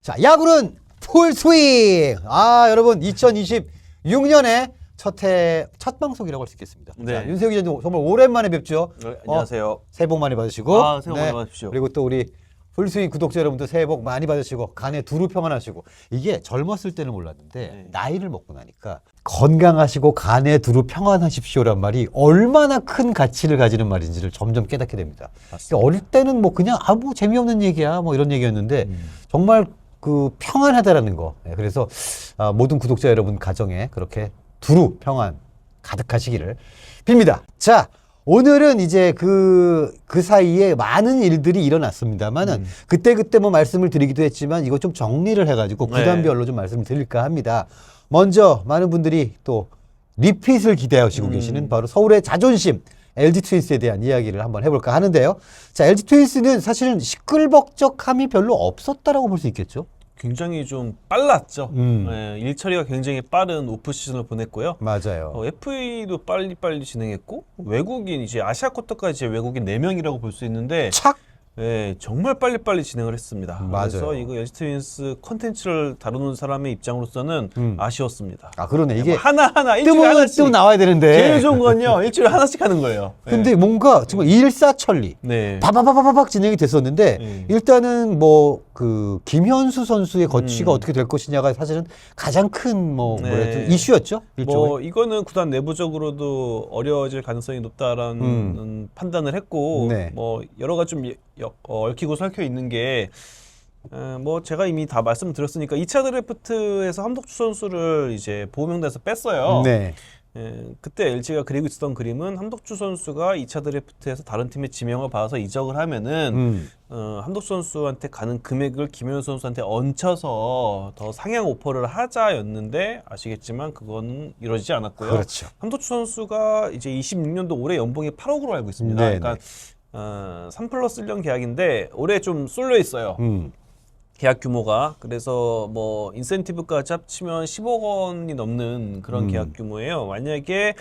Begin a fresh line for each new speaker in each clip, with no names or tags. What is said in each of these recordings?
자, 야구는 풀스윙! 여러분, 2026년에 첫 방송이라고 할 수 있겠습니다.
네.
자, 윤세호 기자님 정말 오랜만에 뵙죠.
안녕하세요.
새해 복 많이 받으시고.
새해 복 많이 받으십시오.
그리고 또 우리 풀스윙 구독자 여러분도 새해 복 많이 받으시고, 간에 두루 평안하시고. 이게 젊었을 때는 몰랐는데, 나이를 먹고 나니까 건강하시고 간에 두루 평안하십시오란 말이 얼마나 큰 가치를 가지는 말인지를 점점 깨닫게 됩니다.
맞습니다.
어릴 때는 뭐 그냥 뭐 재미없는 얘기야 뭐 이런 얘기였는데 정말 그 평안하다라는 거. 그래서 모든 구독자 여러분 가정에 그렇게 두루 평안 가득하시기를 빕니다. 자, 오늘은 이제 그 사이에 많은 일들이 일어났습니다만은 그때 뭐 말씀을 드리기도 했지만 이거 좀 정리를 해가지고 구단별로 좀 말씀을 드릴까 합니다. 먼저 많은 분들이 또 리핏을 기대하시고 계시는 바로 서울의 자존심 LG 트윈스에 대한 이야기를 한번 해볼까 하는데요. 자, LG 트윈스는 사실은 시끌벅적함이 별로 없었다라고 볼 수 있겠죠.
굉장히 좀 빨랐죠. 일 처리가 굉장히 빠른 오프 시즌을 보냈고요.
맞아요.
FA도 빨리빨리 진행했고 외국인 이제 아시아 쿼터까지 외국인 4명이라고 볼 수 있는데
착!
정말 빨리빨리 진행을 했습니다.
맞아요.
그래서 이거 LG 트윈스 콘텐츠를 다루는 사람의 입장으로서는 아쉬웠습니다.
그러네. 이게
하나하나 일주일에 하나씩
뜸 나와야 되는데.
제일 좋은 건요. 일주일에 하나씩 하는 거예요.
근데 뭔가 정말 일사천리.
네.
바바바바박 진행이 됐었는데 일단은 뭐 그 김현수 선수의 거취가 어떻게 될 것이냐가 사실은 가장 큰 뭐랄까 이슈였죠. 일종의.
뭐 이거는 구단 내부적으로도 어려워질 가능성이 높다라는 판단을 했고
네.
뭐 여러 가지 좀 얽히고 설켜 있는 게 뭐 제가 이미 다 말씀드렸으니까 2차 드래프트에서 함덕주 선수를 이제 보호 명단에서 뺐어요.
네.
그때 LG가 그리고 있었던 그림은 함덕주 선수가 2차 드래프트에서 다른 팀의 지명을 받아서 이적을 하면은 함덕주 선수한테 가는 금액을 김현수 선수한테 얹혀서 더 상향 오퍼를 하자였는데 아시겠지만 그건 이루어지지 않았고요.
그렇죠.
함덕주 선수가 이제 26년도 올해 연봉이 8억으로 알고 있습니다.
네네.
그러니까 3+1년 계약인데 올해 좀 쏠려 있어요. 계약 규모가. 그래서 뭐 인센티브까지 합치면 10억 원이 넘는 그런 계약 규모예요. 만약에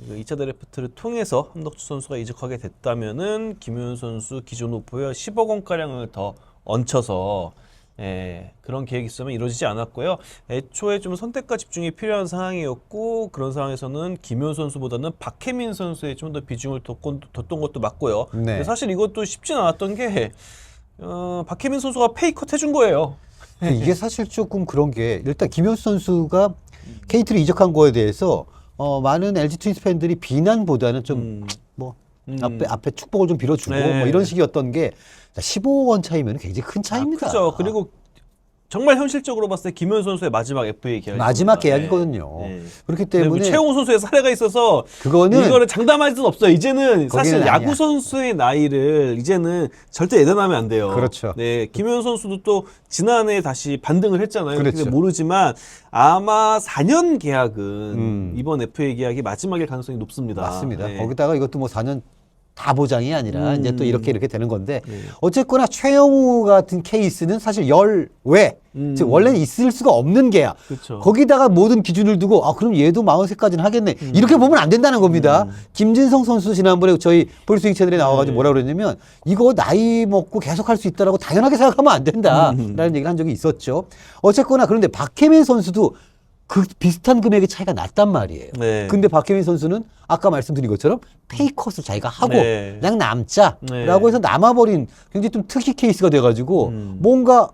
2차 드래프트를 통해서 함덕주 선수가 이적하게 됐다면은 김효현 선수 기존 오퍼에 10억 원가량을 더 얹혀서 그런 계획이 있으면 이루어지지 않았고요. 애초에 좀 선택과 집중이 필요한 상황이었고 그런 상황에서는 김효현 선수보다는 박혜민 선수에 좀 더 비중을 뒀던 것도 맞고요.
네.
근데 사실 이것도 쉽진 않았던 게 박혜민 선수가 페이컷 해준 거예요.
이게 사실 조금 그런 게 일단 김현수 선수가 KT로 이적한 거에 대해서 많은 LG 트윈스 팬들이 비난보다는 좀 뭐 앞에 축복을 좀 빌어주고
네.
뭐 이런 식이었던 게 15억 원 차이면 굉장히 큰 차이입니다.
그죠. 그리고 정말 현실적으로 봤을 때 김현 선수의 마지막 FA 계약이
마지막 계약이거든요. 그렇기 때문에
최용호 선수의 사례가 있어서
그거는
이거를 장담할 수는 없어요. 이제는 사실
거기는
야구
아니야.
선수의 나이를 이제는 절대 예단하면 안 돼요.
그렇죠.
네, 김현 선수도 또 지난해 다시 반등을 했잖아요.
그렇죠.
근데 모르지만 아마 4년 계약은 이번 FA 계약이 마지막일 가능성이 높습니다.
맞습니다.
네.
거기다가 이것도 뭐 4년 다 보장이 아니라 이제 또 이렇게 되는 건데 어쨌거나 최영우 같은 케이스는 사실 열외 즉 원래는 있을 수가 없는 계약.
그렇죠.
거기다가 모든 기준을 두고 그럼 얘도 43까지는 하겠네. 이렇게 보면 안 된다는 겁니다. 김진성 선수 지난번에 저희 볼스윙 채널에 나와가지고 뭐라 그랬냐면 이거 나이 먹고 계속 할 수 있다라고 당연하게 생각하면 안 된다라는 얘기를 한 적이 있었죠. 어쨌거나 그런데 박혜민 선수도 그 비슷한 금액의 차이가 났단 말이에요.
네.
근데 박혜민 선수는 아까 말씀드린 것처럼 페이컷을 자기가 하고
네.
그냥 남자라고
네.
해서 남아버린 굉장히 좀 특이 케이스가 돼가지고 뭔가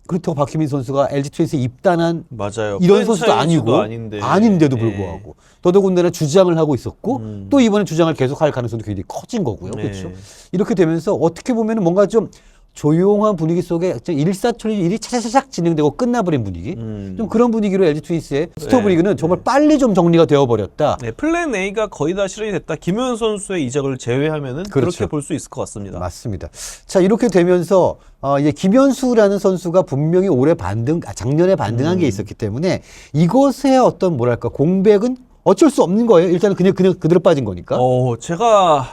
그렇다고 박혜민 선수가 LG 트윈스에 입단한
맞아요.
이런 선수도 아니고 아닌데도
네.
불구하고 더더군다나 주장을 하고 있었고 또 이번에 주장을 계속할 가능성도 굉장히 커진 거고요.
네.
그렇죠. 이렇게 되면서 어떻게 보면 뭔가 좀 조용한 분위기 속에 일사천리 일이 차차차작 진행되고 끝나버린 분위기. 좀 그런 분위기로 LG 트윈스의 스토브리그는 정말 빨리 좀 정리가 되어버렸다.
네, 플랜 A가 거의 다 실현이 됐다. 김효현 선수의 이적을 제외하면은
그렇죠.
그렇게 볼 수 있을 것 같습니다.
맞습니다. 자, 이렇게 되면서 이제 김현수라는 선수가 분명히 올해 작년에 반등한 게 있었기 때문에 이것의 어떤 뭐랄까 공백은 어쩔 수 없는 거예요. 일단은 그냥 그대로 빠진 거니까.
제가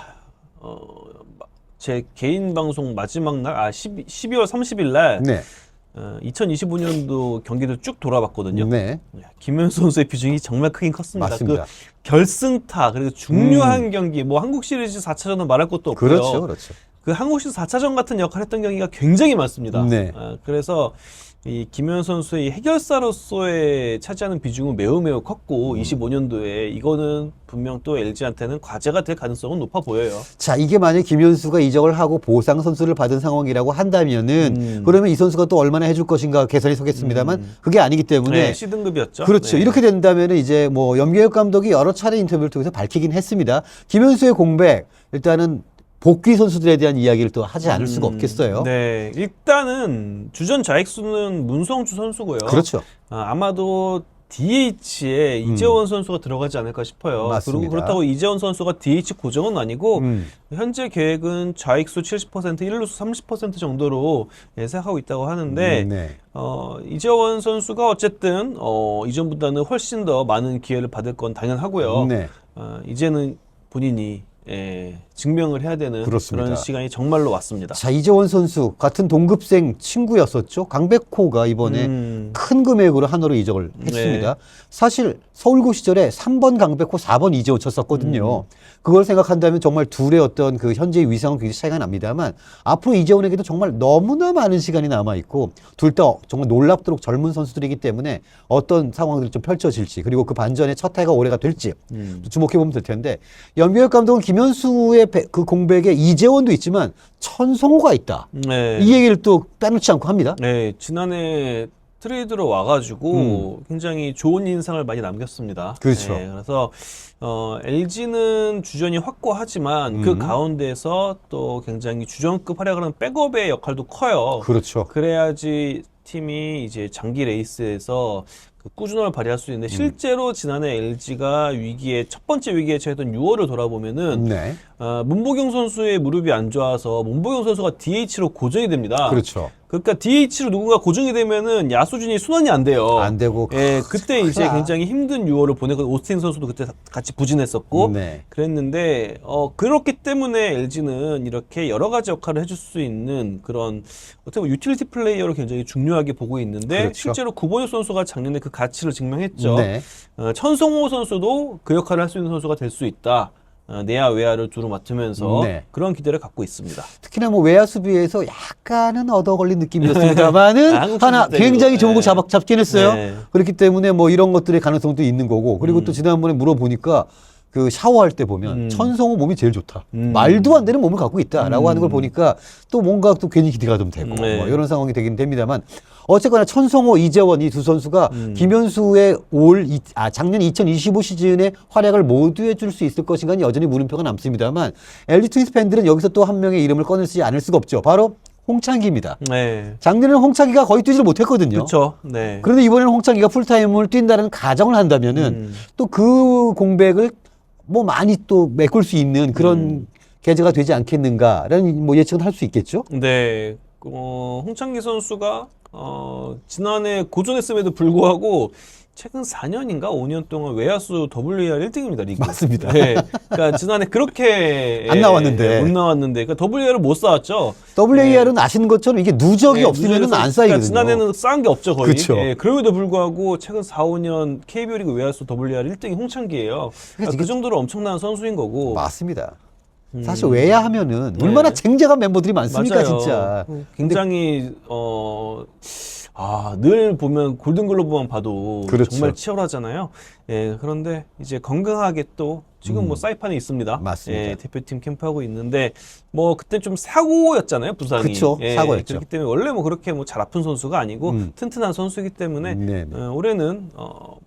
제 개인 방송 마지막 날 12월 30일 날
네.
2025년도 경기도 쭉 돌아봤거든요.
네.
김현수 선수의 비중이 정말 크긴 컸습니다.
맞습니다.
그 결승타 그리고 중요한 경기 뭐 한국 시리즈 4차전은 말할 것도 없고요.
그렇죠. 그렇죠.
그 한국 시리즈 4차전 같은 역할을 했던 경기가 굉장히 많습니다.
네.
그래서 이 김현 선수의 해결사로서의 차지하는 비중은 매우 컸고 25년도에 이거는 분명 또 LG한테는 과제가 될 가능성은 높아 보여요.
자, 이게 만약 김현수가 이적을 하고 보상 선수를 받은 상황이라고 한다면은 그러면 이 선수가 또 얼마나 해줄 것인가 개선이 서겠습니다만 그게 아니기 때문에
네, C등급이었죠.
그렇죠.
네.
이렇게 된다면은 이제 뭐 염기혁 감독이 여러 차례 인터뷰를 통해서 밝히긴 했습니다. 김현수의 공백 일단은 복귀 선수들에 대한 이야기를 또 하지 않을 수가 없겠어요.
네, 일단은 주전 좌익수는 문성주 선수고요.
그렇죠.
아마도 DH에 이재원 선수가 들어가지 않을까 싶어요.
맞습니다.
그리고 그렇다고 이재원 선수가 DH 고정은 아니고 현재 계획은 좌익수 70%, 1루수 30% 정도로 예상하고 있다고 하는데
네.
이재원 선수가 어쨌든 이전보다는 훨씬 더 많은 기회를 받을 건 당연하고요.
네.
이제는 본인이 증명을 해야 되는
그렇습니다.
그런 시간이 정말로 왔습니다.
자, 이재원 선수 같은 동급생 친구였었죠. 강백호가 이번에 큰 금액으로 한화로 이적을 했습니다.
네.
사실 서울고 시절에 3번 강백호, 4번 이재원 쳤었거든요. 그걸 생각한다면 정말 둘의 어떤 그 현재의 위상은 굉장히 차이가 납니다만 앞으로 이재원에게도 정말 너무나 많은 시간이 남아있고 둘 다 정말 놀랍도록 젊은 선수들이기 때문에 어떤 상황들이 좀 펼쳐질지 그리고 그 반전의 첫 해가 올해가 될지 주목해보면 될 텐데 염기혁 감독은 김현수의 그 공백에 이재원도 있지만 천성호가 있다.
네.
이 얘기를 또 빼놓지 않고 합니다.
네, 지난해 트레이드로 와가지고 굉장히 좋은 인상을 많이 남겼습니다.
그렇죠.
네, 그래서 LG는 주전이 확고하지만 그 가운데서 또 굉장히 주전급 활약을 하는 백업의 역할도 커요.
그렇죠.
그래야지 팀이 이제 장기 레이스에서 그 꾸준함을 발휘할 수 있는데 실제로 지난해 LG가 첫 번째 위기에 처했던 6월을 돌아보면은
네.
문보경 선수의 무릎이 안 좋아서 문보경 선수가 DH로 고정이 됩니다.
그렇죠.
그러니까 DH로 누군가 고정이 되면은 야수진이 순환이 안 돼요.
안 되고.
예, 그때 이제
크다.
굉장히 힘든 6월을 보내고 오스틴 선수도 그때 같이 부진했었고
네.
그랬는데 그렇기 때문에 LG는 이렇게 여러 가지 역할을 해줄 수 있는 그런 어떻게 보면 유틸리티 플레이어를 굉장히 중요하게 보고 있는데
그렇죠.
실제로 구본혁 선수가 작년에 그 가치를 증명했죠.
네.
천성호 선수도 그 역할을 할 수 있는 선수가 될 수 있다. 내야 외야를 두루 맡으면서
네.
그런 기대를 갖고 있습니다.
특히나 뭐 외야 수비에서 약간은 얻어 걸린 느낌이었습니다만은
한국
하나
선수 때도,
굉장히 좋은 거
네.
잡긴 했어요.
네.
그렇기 때문에 뭐 이런 것들의 가능성도 있는 거고 그리고 또 지난번에 물어보니까 그 샤워할 때 보면 천성호 몸이 제일 좋다. 말도 안 되는 몸을 갖고 있다라고 하는 걸 보니까 또 뭔가 또 괜히 기대가 좀 되고
네.
뭐 이런 상황이 되긴 됩니다만 어쨌거나 천성호, 이재원 이 두 선수가 김현수의 작년 2025 시즌의 활약을 모두 해줄 수 있을 것인가 여전히 물음표가 남습니다만 LG 트윈스 팬들은 여기서 또 한 명의 이름을 꺼내지 않을 수가 없죠. 바로 홍창기입니다.
네.
작년에는 홍창기가 거의 뛰지를 못했거든요.
그렇죠. 네.
그런데 이번에는 홍창기가 풀타임을 뛴다는 가정을 한다면은 또 그 공백을 뭐 많이 또 메꿀 수 있는 그런 계제가 되지 않겠는가라는 뭐 예측은 할 수 있겠죠.
네. 홍창기 선수가 지난해 고전했음에도 불구하고 최근 4년인가 5년 동안 외야수 WAR 1등입니다, 리그.
맞습니다.
네. 그러니까 지난해 그렇게
안 나왔는데.
못 나왔는데 그러니까 WAR을 못 쌓았죠.
WAR은 아시는 것처럼 이게 누적이 없으면 안 쌓이거든요.
그러니까 지난해는 쌓은 게 없죠, 거의.
그쵸.
예, 그럼에도 불구하고 최근 4, 5년 KBO 리그 외야수 WAR 1등이 홍창기예요. 그러니까 그 정도로 엄청난 선수인 거고.
맞습니다. 사실 외야 하면은
네.
얼마나 쟁쟁한 멤버들이 많습니까,
맞아요.
진짜.
굉장히 늘 보면 골든글로브만 봐도
그렇죠.
정말 치열하잖아요. 예, 그런데 이제 건강하게 또 지금 뭐 사이판에 있습니다.
맞습니다.
예, 대표팀 캠프하고 있는데 뭐 그때 좀 사고였잖아요, 부상이.
그쵸,
예,
사고였죠.
그렇기 때문에 원래 뭐 그렇게 뭐 잘 아픈 선수가 아니고 튼튼한 선수이기 때문에
네네.
올해는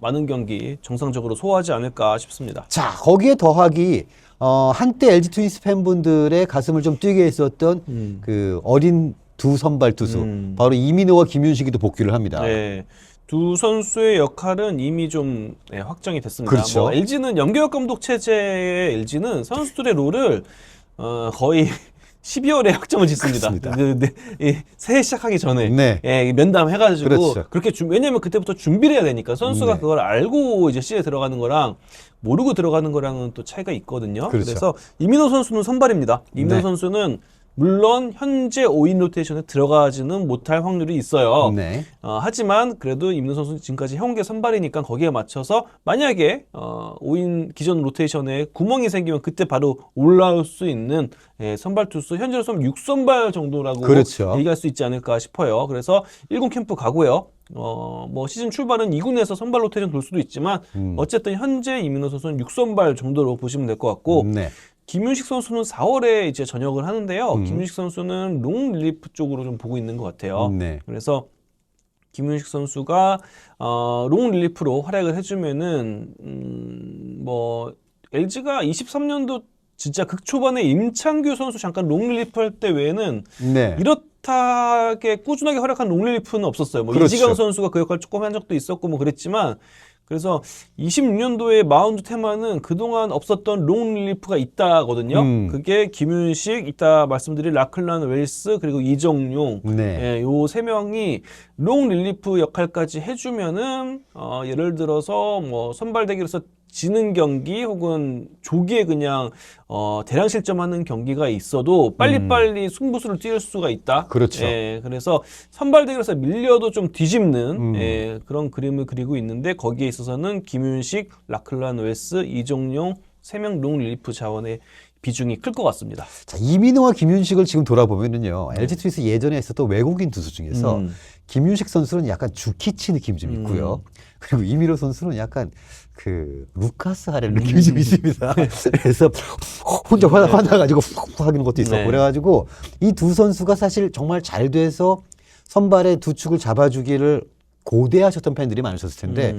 많은 경기 정상적으로 소화하지 않을까 싶습니다.
자, 거기에 더하기 한때 LG 트윈스 팬분들의 가슴을 좀 뛰게 했었던 그 어린 두 선발 투수 바로 이민호와 김윤식이도 복귀를 합니다.
네. 두 선수의 역할은 이미 좀 확정이 됐습니다.
그렇죠.
뭐 LG는 염기혁 감독 체제의 LG는 선수들의 롤을 거의 12월에 확정을 짓습니다. 새해 시작하기 전에
네.
예, 면담해가지고
그렇죠.
그렇게 왜냐면 그때부터 준비를 해야 되니까 선수가
네.
그걸 알고 이제 시에 들어가는 거랑 모르고 들어가는 거랑은 또 차이가 있거든요.
그렇죠.
그래서 이민호 선수는 선발입니다. 이민호
네.
선수는 물론 현재 5인 로테이션에 들어가지는 못할 확률이 있어요.
네.
하지만 그래도 임윤호 선수는 지금까지 해운계 선발이니까 거기에 맞춰서 만약에 5인 기존 로테이션에 구멍이 생기면 그때 바로 올라올 수 있는 선발 투수 현재로서는 6선발 정도라고
그렇죠.
얘기할 수 있지 않을까 싶어요. 그래서 1군 캠프 가고요. 뭐 시즌 출발은 2군에서 선발 로테이션 돌 수도 있지만 어쨌든 현재 임윤호 선수는 6선발 정도로 보시면 될 것 같고
네.
김윤식 선수는 4월에 이제 전역을 하는데요. 김윤식 선수는 롱 릴리프 쪽으로 좀 보고 있는 것 같아요.
네.
그래서 김윤식 선수가 롱 릴리프로 활약을 해주면은 뭐 LG가 23년도 진짜 극초반에 임창규 선수 잠깐 롱 릴리프 할 때 외에는
네.
이렇게 꾸준하게 활약한 롱 릴리프는 없었어요. 뭐
그렇죠.
이지강 선수가 그 역할 조금 한 적도 있었고 뭐 그랬지만 그래서 26년도에 마운드 테마는 그동안 없었던 롱 릴리프가 있다거든요. 그게 김윤식, 이따 말씀드릴 라클란 웰스, 그리고 이정용.
네.
요 세 명이 롱 릴리프 역할까지 해주면은, 예를 들어서 뭐 선발 대결에서 지는 경기 혹은 조기에 그냥 대량 실점하는 경기가 있어도 빨리빨리 승부수를 띄울 수가 있다.
그렇죠.
그래서 선발 대결에서 밀려도 좀 뒤집는 그런 그림을 그리고 있는데 거기에 있어서는 김윤식, 라클란 웨스, 이종용 3명 롱 릴리프 자원의 비중이 클 것 같습니다.
자, 이민호와 김윤식을 지금 돌아보면은요. LG 트윈스 예전에 있었던 외국인 투수 중에서 김윤식 선수는 약간 주키치 느낌이 좀 있고요. 그리고 이민호 선수는 약간 그 루카스 하렐 느낌이 좀 있습니다. 그래서 혼자 화나가지고 훅 하는 것도 있었고
네.
그래가지고 이 두 선수가 사실 정말 잘 돼서 선발의 두 축을 잡아주기를 고대하셨던 팬들이 많으셨을 텐데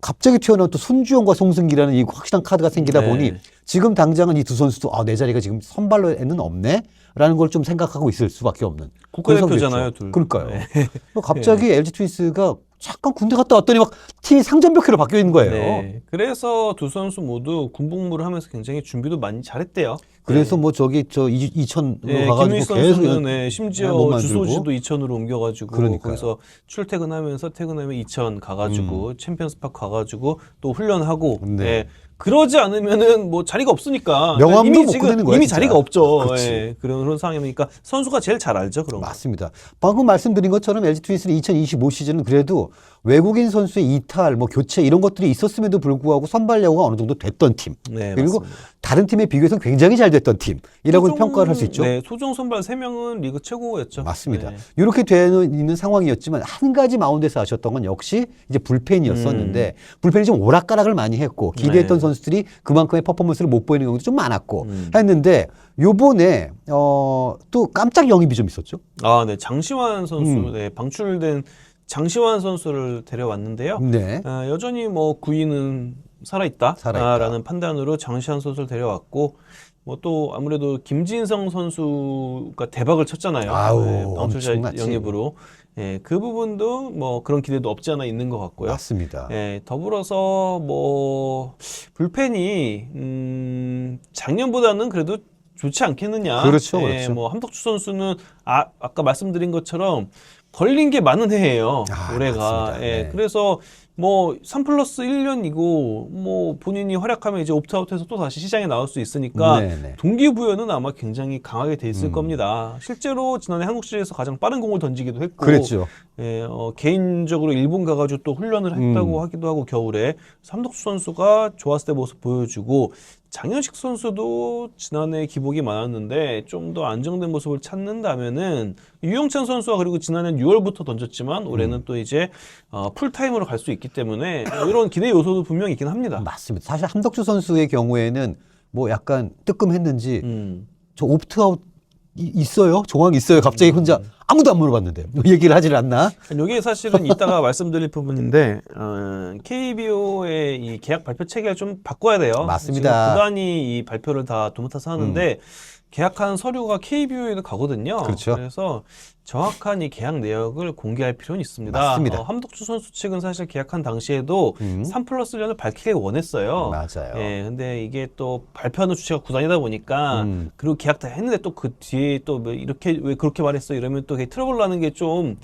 갑자기 튀어나온 또 손주영과 송승기라는 이 확실한 카드가 생기다
네.
보니 지금 당장은 이 두 선수도 내 자리가 지금 선발로에는 없네? 라는 걸 좀 생각하고 있을 수밖에 없는.
국가대표잖아요, 둘.
그러니까요. 갑자기 LG 트윈스가 잠깐 군대 갔다 왔더니 막 팀이 상전벽해로 바뀌어 있는 거예요.
네. 그래서 두 선수 모두 군복무를 하면서 굉장히 준비도 많이 잘했대요.
그래서 뭐 이천으로
네,
가가지고
김민식
계속
선수는 심지어
몸 만들고.
주소지도 이천으로 옮겨가지고
그러니까요.
거기서 출퇴근하면서 퇴근하면 이천 가가지고 챔피언스파크 가가지고 또 훈련하고
네.
그러지 않으면은 뭐 자리가 없으니까
명함도
이미
못
지금
꺼내는 거야,
이미
진짜.
자리가 없죠.
그렇지.
그런 상황이니까 선수가 제일 잘 알죠 그런 거.
맞습니다. 방금 말씀드린 것처럼 LG 트윈스는 2025 시즌은 그래도 외국인 선수의 이탈, 뭐 교체 이런 것들이 있었음에도 불구하고 선발 야구가 어느 정도 됐던 팀.
네,
그리고
맞습니다.
다는 팀에 비교해서 굉장히 잘 됐던 팀이라고
소종-
평가를 할 수 있죠.
네, 소종 선발 3명은 리그 최고였죠.
맞습니다.
네.
이렇게 되어 있는 상황이었지만 한 가지 마운드에서 아쉬웠던 건 역시 이제 불펜이었었는데 불펜이 좀 오락가락을 많이 했고 기대했던
네.
선수들이 그만큼의 퍼포먼스를 못 보이는 경우도 좀 많았고 했는데 요번에 또 깜짝 영입이 좀 있었죠.
아, 네, 장시환 선수, 네, 방출된 장시환 선수를 데려왔는데요.
네.
여전히 뭐 구위는 살아있다라는 판단으로 장시환 선수를 데려왔고 뭐 또 아무래도 김진성 선수가 대박을 쳤잖아요.
아우,
방출자
엄청났지.
영입으로. 그 부분도 뭐 그런 기대도 없지 않아 있는 것 같고요.
맞습니다.
더불어서 뭐 불펜이 작년보다는 그래도 좋지 않겠느냐.
그렇죠, 그렇죠.
뭐 함덕주 선수는 아까 말씀드린 것처럼 걸린 게 많은 해예요. 올해가.
맞습니다. 네.
그래서 뭐 3+1년이고 뭐 본인이 활약하면 이제 옵트아웃해서 또 다시 시장에 나올 수 있으니까
네네.
동기부여는 아마 굉장히 강하게 돼 있을 겁니다. 실제로 지난해 한국 시리즈에서 가장 빠른 공을 던지기도 했고
그랬죠.
개인적으로 일본 가가지고 또 훈련을 했다고 하기도 하고 겨울에 삼덕수 선수가 좋았을 때 모습 보여주고 장현식 선수도 지난해 기복이 많았는데 좀 더 안정된 모습을 찾는다면은 유영찬 선수와 그리고 지난해 6월부터 던졌지만 올해는 또 이제 풀타임으로 갈 수 있기 때문에 이런 기대 요소도 분명히 있긴 합니다.
맞습니다. 사실 함덕주 선수의 경우에는 뭐 약간 뜨끔했는지 저 옵트아웃 있어요? 조항이 있어요? 갑자기 혼자 아무도 안 물어봤는데 얘기를 하질 않나?
이게 사실은 이따가 말씀드릴 부분인데 KBO의 이 계약 발표 체계를 좀 바꿔야 돼요.
맞습니다.
지금 구단이 이 발표를 다 도맡아서 하는데 계약한 서류가 KBO에도 가거든요.
그렇죠.
그래서 정확한 이 계약 내역을 공개할 필요는 있습니다.
맞습니다.
함덕주 선수 측은 사실 계약한 당시에도 3+1년을 밝히길 원했어요.
맞아요.
예, 근데 이게 또 발표하는 주체가 구단이다 보니까 그리고 계약 다 했는데 또 그 뒤에 또 뭐 이렇게 왜 그렇게 말했어 이러면 또 트러블 나는 게 좀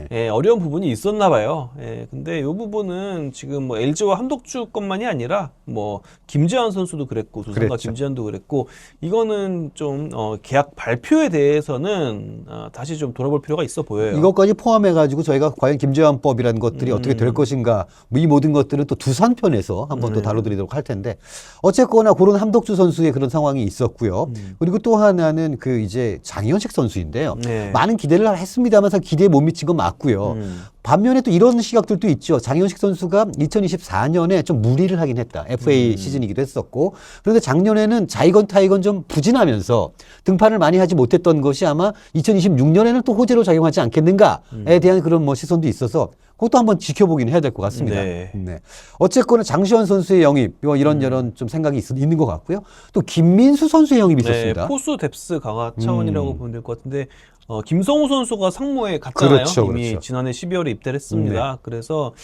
네.
어려운 부분이 있었나 봐요. 근데 이 부분은 지금 뭐 LG와 함덕주 것만이 아니라 뭐 김재환 선수도 그랬고 두산과
그랬죠.
김재환도 그랬고 이거는 좀 계약 발표에 대해서는 다시 좀 돌아볼 필요가 있어 보여요.
이것까지 포함해가지고 저희가 과연 김재환법이라는 것들이 어떻게 될 것인가, 이 모든 것들은 또 두산 편에서 한번 더 다뤄드리도록 할 텐데, 어쨌거나 그런 함덕주 선수의 그런 상황이 있었고요. 그리고 또 하나는 그 이제 장현식 선수인데요.
네.
많은 기대를 했습니다만 기대에 못 미친 건 맞고요. 반면에 또 이런 시각들도 있죠. 장현식 선수가 2024년에 좀 무리를 하긴 했다. FA 시즌이기도 했었고. 그런데 작년에는 자이건 타이건 좀 부진하면서 등판을 많이 하지 못했던 것이 아마 2026년에는 또 호재로 작용하지 않겠는가에 대한 그런 뭐 시선도 있어서 그것도 한번 지켜보긴 해야 될 것 같습니다.
네.
네. 어쨌거나 장시현 선수의 영입, 이런저런 좀 생각이 있는 것 같고요. 또 김민수 선수의 영입이 있었습니다.
포수 뎁스 강화 차원이라고 보면 될 것 같은데 김성우 선수가 상무에 갔잖아요.
그렇죠,
이미
그렇죠.
지난해 12월에 입대를 했습니다. 그래서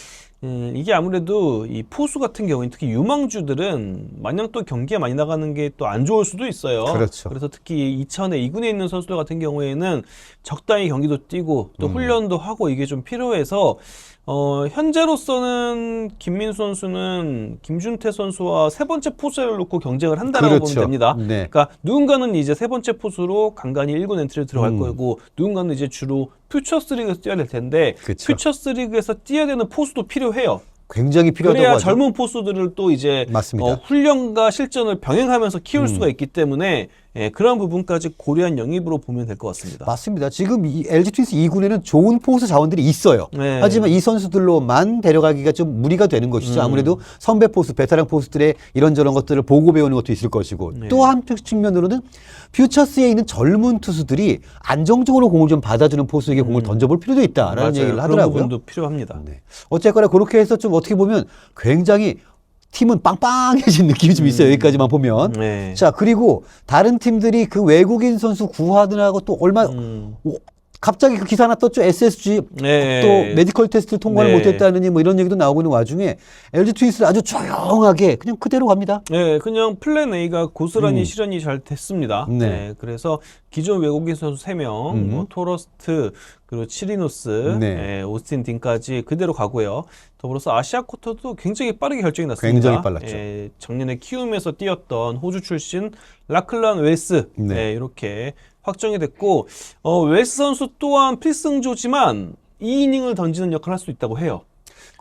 이게 아무래도 이 포수 같은 경우는 특히 유망주들은 마냥 또 경기에 많이 나가는 게 또 안 좋을 수도 있어요.
그렇죠.
그래서 특히 이천에 2군에 있는 선수들 같은 경우에는 적당히 경기도 뛰고 또 훈련도 하고 이게 좀 필요해서 현재로서는 김민수 선수는 김준태 선수와 세 번째 포수를 놓고 경쟁을 한다라고
그렇죠.
보면 됩니다.
네.
그러니까 누군가는 이제 세 번째 포수로 간간히 1군 엔트리를 들어갈 거고 누군가는 이제 주로 퓨처스 리그에서 뛰어야 될 텐데
그쵸.
퓨처스 리그에서 뛰어야 되는 포수도 필요해요.
굉장히 필요하다고
그래야
하죠.
젊은 포수들을 또 이제
맞습니다.
훈련과 실전을 병행하면서 키울 수가 있기 때문에 그런 부분까지 고려한 영입으로 보면 될 것 같습니다.
맞습니다. 지금 이 LG 트윈스 2군에는 좋은 포수 자원들이 있어요.
네.
하지만 이 선수들로만 데려가기가 좀 무리가 되는 것이죠. 아무래도 선배 포수, 베테랑 포수들의 이런저런 것들을 보고 배우는 것도 있을 것이고 또 한 측면으로는 퓨처스에 있는 젊은 투수들이 안정적으로 공을 좀 받아주는 포수에게 공을 던져볼 필요도 있다라는
맞아요.
얘기를
그런
하더라고요.
부분도 필요합니다.
네. 어쨌거나 그렇게 해서 좀 어떻게 보면 굉장히 팀은 빵빵해진 느낌이 좀 있어요. 여기까지만 보면.
네.
자, 그리고 다른 팀들이 그 외국인 선수 구하느라고 또 얼마, 갑자기 그 기사 하나 떴죠. SSG
네.
또 메디컬 테스트를 통과를
네.
못했다느니 뭐 이런 얘기도 나오고 있는 와중에 LG 트윈스는 아주 조용하게 그냥 그대로 갑니다.
네, 그냥 플랜 A가 고스란히 실현이 잘 됐습니다.
네.
네. 그래서 기존 외국인 선수 3명, 뭐 토러스트, 그리고 치리노스,
네.
오스틴 딘까지 그대로 가고요. 더불어서 아시아 쿼터도 굉장히 빠르게 결정이 났습니다.
굉장히 빨랐죠.
작년에 키움에서 뛰었던 호주 출신 라클란 웨스,
네.
이렇게 확정이 됐고, 웨스 선수 또한 필승조지만 2이닝을 던지는 역할을 할 수 있다고 해요.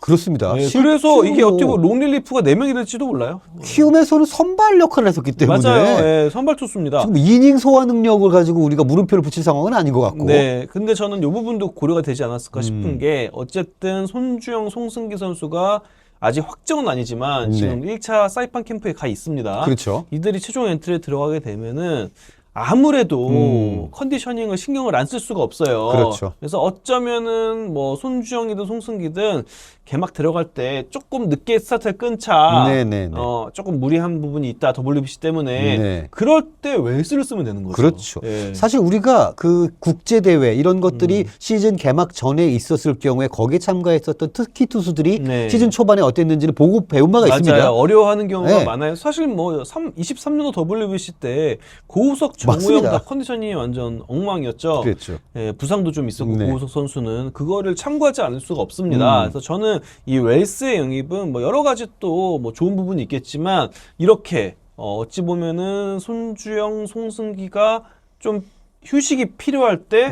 그렇습니다.
네,
실제로
그래서 이게 어떻게 보면 롱릴리프가 4명이 될지도 몰라요.
키움에서는 선발 역할을 했었기 때문에
맞아요. 네, 선발 투수입니다.
지금 이닝 소화 능력을 가지고 우리가 물음표를 붙일 상황은 아닌 것 같고.
네, 근데 저는 이 부분도 고려가 되지 않았을까 싶은 게 어쨌든 손주영, 송승기 선수가 아직 확정은 아니지만 지금 1차 사이판 캠프에 가 있습니다.
그렇죠.
이들이 최종 엔트리에 들어가게 되면은 아무래도 컨디셔닝을 신경을 안 쓸 수가 없어요.
그렇죠.
그래서 어쩌면은 뭐 손주영이든 송승기든 개막 들어갈 때 조금 늦게 스타트를 끊자.
네네네.
조금 무리한 부분이 있다. WBC 때문에.
네.
그럴 때 웨스를 쓰면 되는 거죠.
그렇죠.
예.
사실 우리가 그 국제대회 이런 것들이 시즌 개막 전에 있었을 경우에 거기에 참가했었던 특히 투수들이
네.
시즌 초반에 어땠는지를 보고 배운 바가
맞아요.
있습니다.
어려워하는 경우가
네.
많아요. 사실 뭐 23년도 WBC 때 고우석, 정우영
맞습니다.
다 컨디션이 완전 엉망이었죠.
그랬죠.
예, 부상도 좀 있었고
네.
고우석 선수는 그거를 참고하지 않을 수가 없습니다. 그래서 저는 이 웰스의 영입은 뭐 여러 가지 또 뭐 좋은 부분이 있겠지만 이렇게 어찌 보면은 손주영, 송승기가 좀 휴식이 필요할 때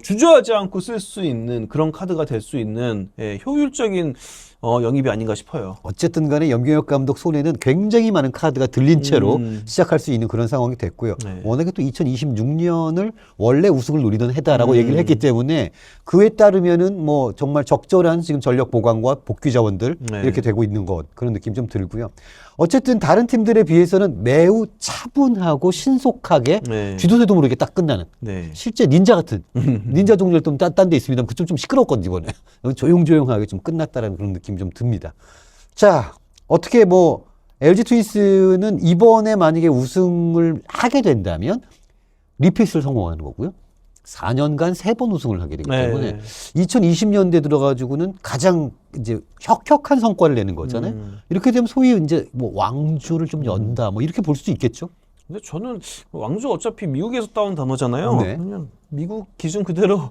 주저하지 않고 쓸 수 있는 그런 카드가 될 수 있는 효율적인 영입이 아닌가 싶어요.
어쨌든 간에 염경엽 감독 손에는 굉장히 많은 카드가 들린 채로 시작할 수 있는 그런 상황이 됐고요.
네.
워낙에 또 2026년을 원래 우승을 노리던 해다라고 얘기를 했기 때문에 그에 따르면은 뭐 정말 적절한 지금 전력 보강과 복귀 자원들
네.
이렇게 되고 있는 것 그런 느낌 좀 들고요. 어쨌든 다른 팀들에 비해서는 매우 차분하고 신속하게
네.
쥐도새도 모르게 딱 끝나는
네.
실제 닌자 같은 닌자 종류를 딴 데 있습니다. 그좀 좀 시끄럽거든요 이번에 조용조용하게 좀 끝났다라는 그런 느낌이 좀 듭니다. 자 어떻게 뭐 LG 트윈스는 이번에 만약에 우승을 하게 된다면 리페이스를 성공하는 거고요. 4년간 3번 우승을 하게 되기
네.
때문에 2020년대 들어가지고는 가장 이제 혁혁한 성과를 내는 거잖아요. 이렇게 되면 소위 이제 뭐 왕조를 좀 연다 뭐 이렇게 볼 수도 있겠죠.
근데 저는 왕조 어차피 미국에서 따온 단어잖아요.
네.
그냥 미국 기준 그대로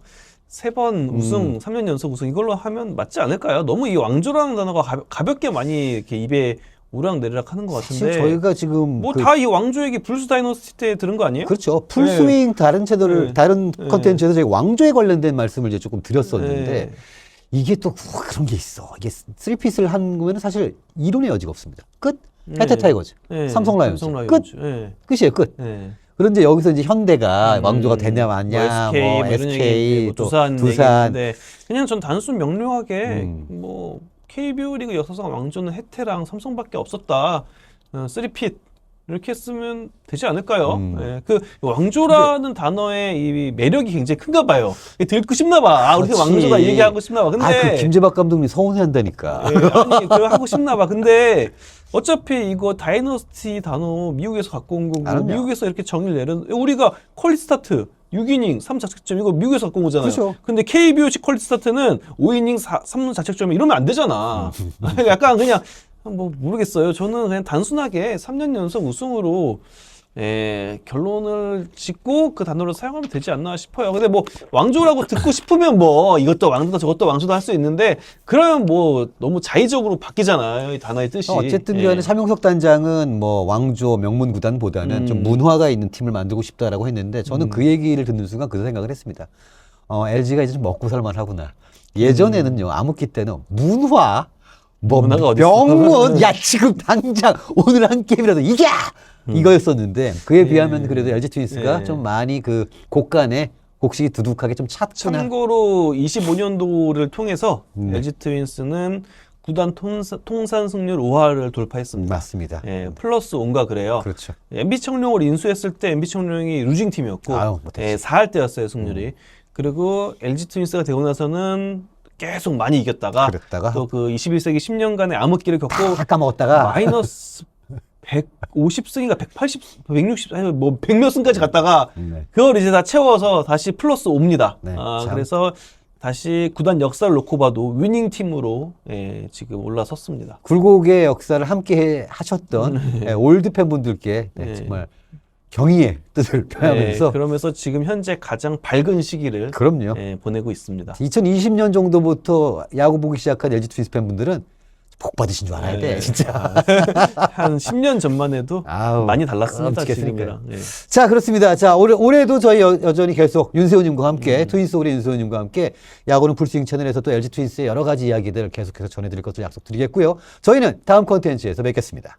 3번 우승, 3년 연속 우승 이걸로 하면 맞지 않을까요? 너무 이 왕조라는 단어가 가볍게 많이 이렇게 입에 오락내리락 하는 것 같은데.
사실 저희가 지금
뭐 다 이 왕조에게 불스 다이너스티 때 들은 거 아니에요?
그렇죠. 풀스윙 다른 채널을
네.
다른
네.
컨텐츠에서 저희 왕조에 관련된 말씀을 이제 조금 드렸었는데
네.
이게 또 그런 게 있어. 이게 3핏을 한 거면 사실 이론의 여지가 없습니다. 끝. 해태 타이거즈,
네.
삼성 라이온즈,
라이온즈. 네.
끝이에요. 끝.
네.
그런데 여기서 이제 현대가 왕조가 되냐 마냐,
SK,
뭐
뭐 이런
SK,
얘기, 뭐
또
두산,
두산.
얘기인데 그냥 전 단순 명료하게 뭐 KBO 리그 역사상 왕조는 해태랑 삼성밖에 없었다. 3핏 이렇게 쓰면 되지 않을까요? 예, 그 왕조라는 단어의 이 매력이 굉장히 큰가 봐요. 듣고 싶나 봐. 아, 우리
그렇지.
왕조가 얘기하고 싶나 봐. 근데
아, 그 김재박 감독님 서운해한다니까.
예, 아니 그거 하고 싶나 봐. 근데 어차피 이거 다이너스티 단어 미국에서 갖고 온 거고
알았냐?
미국에서 이렇게 정의를 내려 우리가 퀄리티 스타트 6이닝 3자책점 이거 미국에서 갖고 온 거잖아요.
그렇죠.
근데 KBO식 퀄리티 스타트는 5이닝 3자책점 이러면 안 되잖아. 약간 그냥 뭐 모르겠어요. 저는 그냥 단순하게 3년 연속 우승으로 결론을 짓고 그 단어를 사용하면 되지 않나 싶어요. 근데 뭐 왕조라고 듣고 싶으면 뭐 이것도 왕조다 저것도 왕조다 할 수 있는데 그러면 뭐 너무 자의적으로 바뀌잖아요. 이 단어의 뜻이.
어쨌든 간에 차명석 단장은 뭐 왕조 명문 구단보다는 좀 문화가 있는 팀을 만들고 싶다라고 했는데 저는 그 얘기를 듣는 순간 그 생각을 했습니다. LG가 이제 좀 먹고 살만 하구나. 예전에는요, 암흑기 때는 문화, 뭐
문화가 어딨어?
명문, 야 지금 당장 오늘 한 게임이라도 이겨! 이거였었는데 그에 비하면 그래도 LG 트윈스가 좀 많이 그 곡간에 곡식이 두둑하게 좀 찼구나.
참고로 25년도를 통해서 LG 트윈스는 구단 통산 승률 5할을 돌파했습니다.
맞습니다.
예, 플러스 5인가 그래요.
그렇죠.
MB 청룡을 인수했을 때 MB 청룡이 루징 팀이었고
아유, 못했지.
4할 때였어요 승률이. 그리고 LG 트윈스가 되고 나서는 계속 많이 이겼다가
그랬다가
또 그 21세기 10년간의 암흑기를 겪고
다 까먹었다가
마이너스 150승인가 180, 160, 아니 뭐 100몇 승까지 갔다가
네.
그걸 이제 다 채워서 다시 플러스 5입니다.
네,
아,
참.
그래서 다시 구단 역사를 놓고 봐도 위닝 팀으로 지금 올라섰습니다.
굴곡의 역사를 함께 하셨던 올드 팬분들께 정말 경의의 뜻을 표하면서
그러면서 지금 현재 가장 밝은 시기를
그럼요.
보내고 있습니다.
2020년 정도부터 야구 보기 시작한 LG 트윈스 팬분들은 복 받으신 줄 알아야 돼, 진짜.
한 10년 전만 해도
아우,
많이 달랐습니다.
끔찍했으니까요.
지금이랑.
자, 그렇습니다. 자, 올해도 저희 여전히 계속 윤세호님과 함께, 트윈스 올해 윤세호님과 함께 야구는 풀스윙 채널에서 또 LG 트윈스의 여러 가지 이야기들을 계속해서 전해드릴 것을 약속드리겠고요. 저희는 다음 콘텐츠에서 뵙겠습니다.